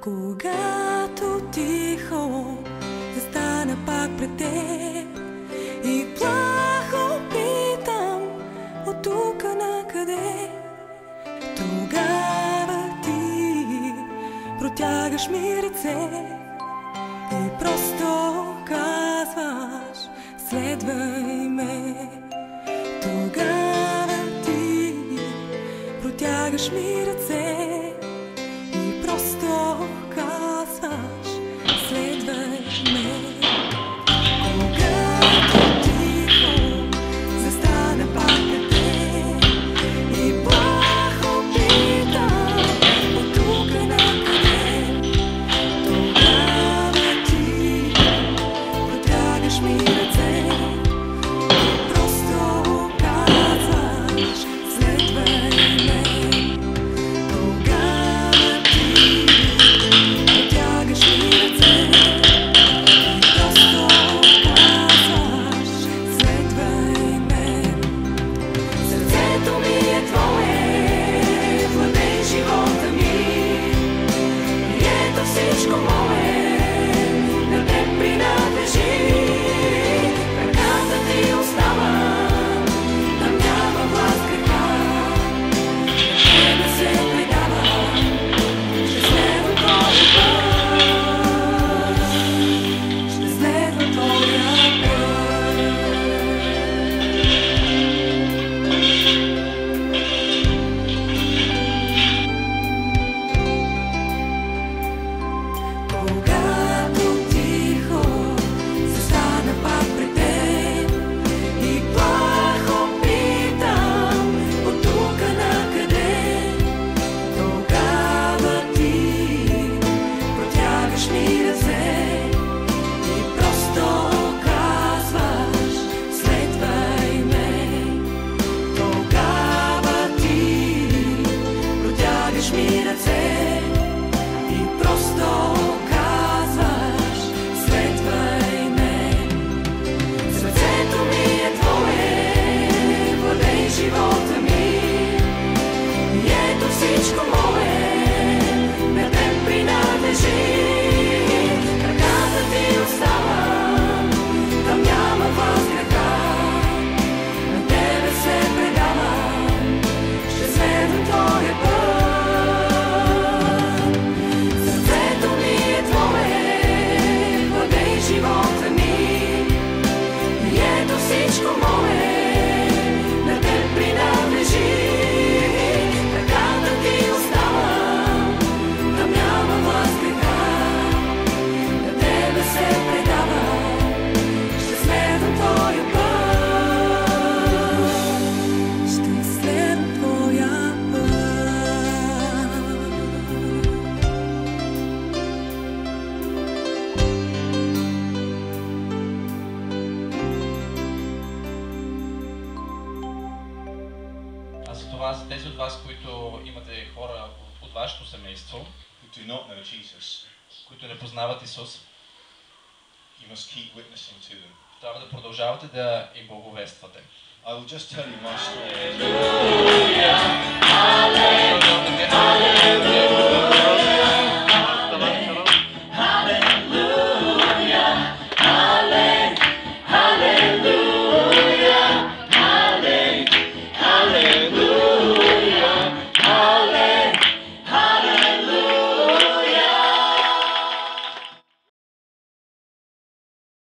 Когато тихо застана пак пред теб и плахо питам от тук накъде, тогава ти протягаш ми ръце и просто казваш: следвай ме. Тогава ти протягаш ми ръце и просто казваш: следвай ме. Когато тихо застана пак пред теб и плахо питам от тук накъде, тогава ти протягаш ми ръце и просто казваш: следвай ме. Затова за тези от вас, които имате хора от вашето семейство, които не познават Исус, трябва да продължавате да им благовествате. I will just tell you my story. Hallelujah, hallelujah.